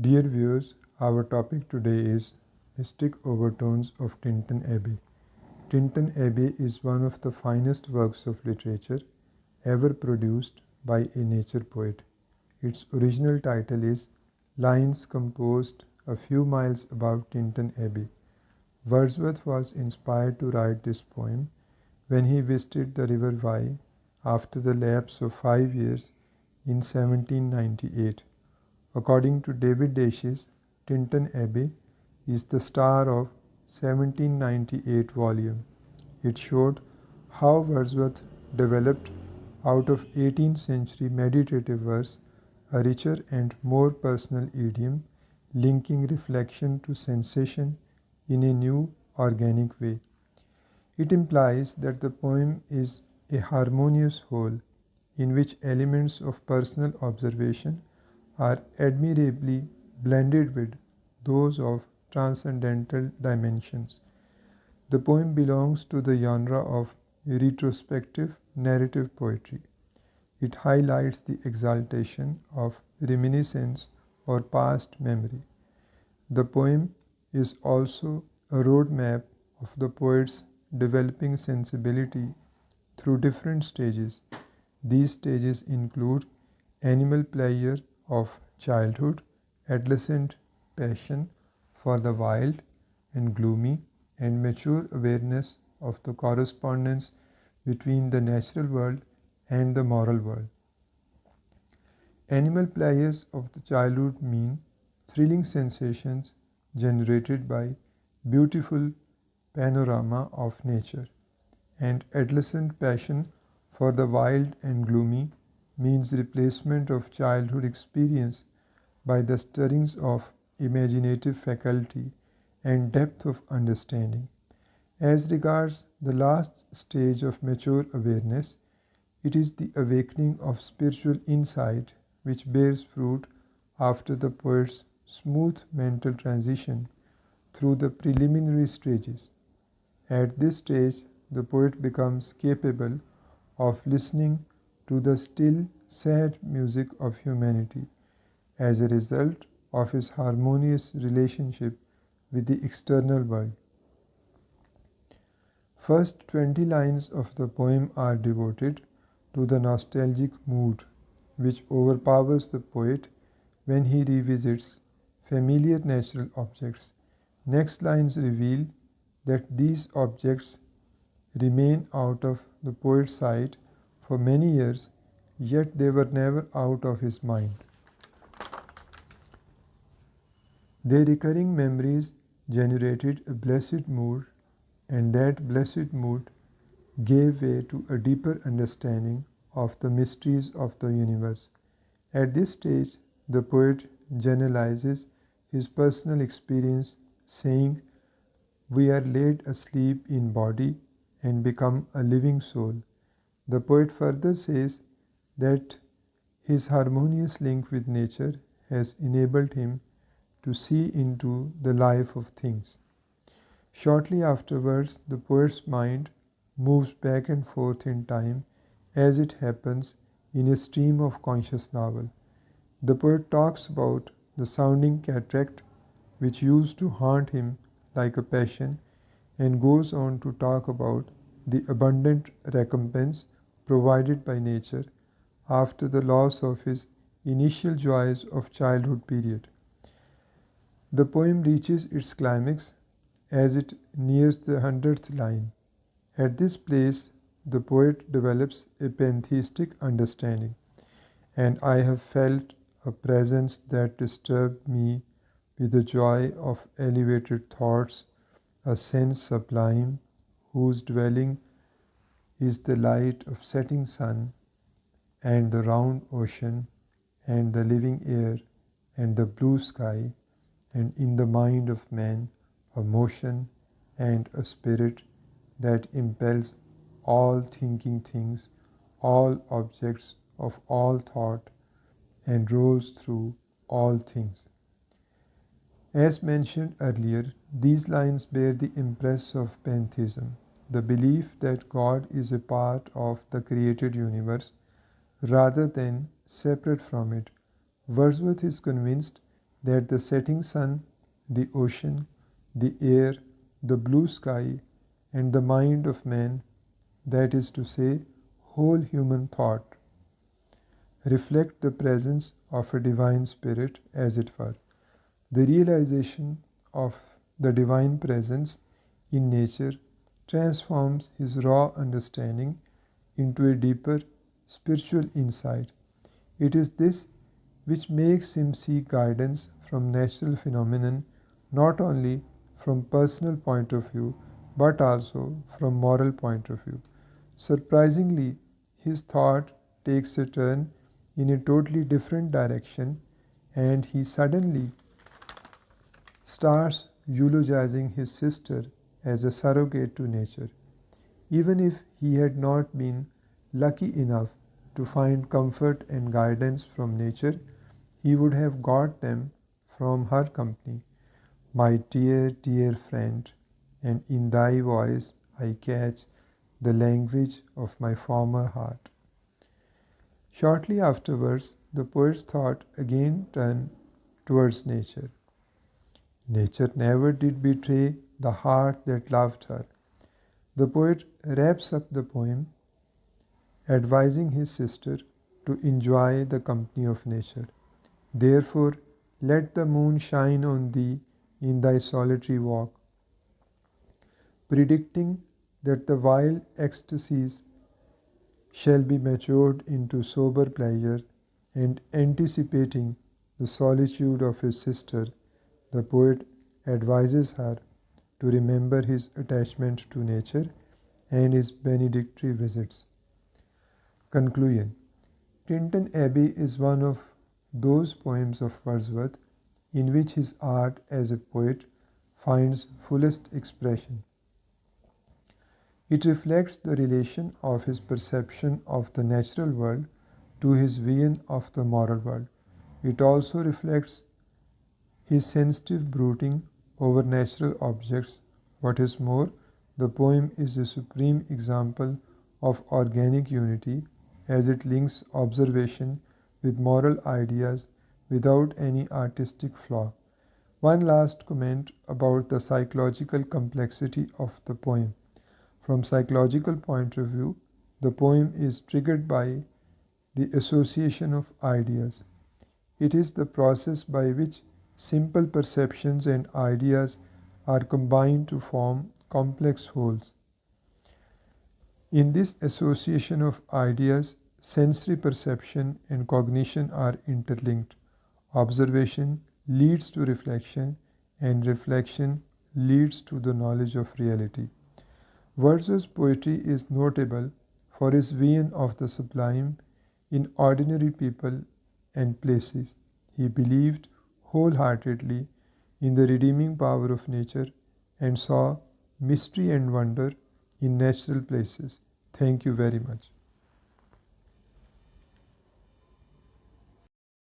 Dear viewers, our topic today is Mystic Overtones of Tintern Abbey. Tintern Abbey is one of the finest works of literature ever produced by a nature poet. Its original title is Lines Composed a Few Miles Above Tintern Abbey. Wordsworth was inspired to write this poem when he visited the River Wye after the lapse of 5 years in 1798. According to David Dashes, Tintern Abbey is the star of 1798 volume. It showed how Wordsworth developed out of 18th century meditative verse a richer and more personal idiom linking reflection to sensation in a new organic way. It implies that the poem is a harmonious whole in which elements of personal observation are admirably blended with those of transcendental dimensions. The poem belongs to the genre of retrospective narrative poetry. It highlights the exaltation of reminiscence or past memory. The poem is also a roadmap of the poet's developing sensibility through different stages. These stages include animal pleasure of childhood, adolescent passion for the wild and gloomy, and mature awareness of the correspondence between the natural world and the moral world. Animal pleasures of the childhood mean thrilling sensations generated by beautiful panorama of nature, and adolescent passion for the wild and gloomy means replacement of childhood experience by the stirrings of imaginative faculty and depth of understanding. As regards the last stage of mature awareness, it is the awakening of spiritual insight which bears fruit after the poet's smooth mental transition through the preliminary stages. At this stage, the poet becomes capable of listening to the still, sad music of humanity as a result of his harmonious relationship with the external world. First 20 lines of the poem are devoted to the nostalgic mood which overpowers the poet when he revisits familiar natural objects. Next lines reveal that these objects remain out of the poet's sight for many years, yet they were never out of his mind. Their recurring memories generated a blessed mood, and that blessed mood gave way to a deeper understanding of the mysteries of the universe. At this stage, the poet generalizes his personal experience, saying, "We are laid asleep in body and become a living soul." The poet further says that his harmonious link with nature has enabled him to see into the life of things. Shortly afterwards, the poet's mind moves back and forth in time as it happens in a stream of conscious novel. The poet talks about the sounding cataract which used to haunt him like a passion, and goes on to talk about the abundant recompense provided by nature after the loss of his initial joys of childhood period. The poem reaches its climax as it nears the 100th line. At this place, the poet develops a pantheistic understanding, and I have felt a presence that disturbed me with the joy of elevated thoughts, a sense sublime, whose dwelling is the light of setting sun, and the round ocean, and the living air, and the blue sky, and in the mind of man a motion and a spirit that impels all thinking things, all objects of all thought, and rolls through all things. As mentioned earlier, these lines bear the impress of pantheism, the belief that God is a part of the created universe rather than separate from it. Wordsworth is convinced that the setting sun, the ocean, the air, the blue sky, and the mind of man, that is to say, whole human thought, reflect the presence of a divine spirit, as it were. The realization of the divine presence in nature transforms his raw understanding into a deeper spiritual insight. It is this which makes him seek guidance from natural phenomenon not only from personal point of view but also from moral point of view. Surprisingly, his thought takes a turn in a totally different direction and he suddenly starts eulogizing his sister as a surrogate to nature. Even if he had not been lucky enough to find comfort and guidance from nature, he would have got them from her company. My dear, dear friend, and in thy voice I catch the language of my former heart. Shortly afterwards, the poet's thought again turned towards nature. Nature never did betray the heart that loved her. The poet wraps up the poem advising his sister to enjoy the company of nature. Therefore, let the moon shine on thee in thy solitary walk, predicting that the wild ecstasies shall be matured into sober pleasure, and anticipating the solitude of his sister, the poet advises her to remember his attachment to nature and his benedictory visits. Conclusion. Tintern Abbey is one of those poems of Wordsworth in which his art as a poet finds fullest expression. It reflects the relation of his perception of the natural world to his vision of the moral world. It also reflects his sensitive brooding over natural objects. What is more, the poem is a supreme example of organic unity as it links observation with moral ideas without any artistic flaw. One last comment about the psychological complexity of the poem. From psychological point of view, the poem is triggered by the association of ideas. It is the process by which simple perceptions and ideas are combined to form complex wholes. In this association of ideas, sensory perception and cognition are interlinked. Observation leads to reflection, and reflection leads to the knowledge of reality. Wordsworth's poetry is notable for his vision of the sublime in ordinary people and places. He believed wholeheartedly in the redeeming power of nature and saw mystery and wonder in natural places. Thank you very much.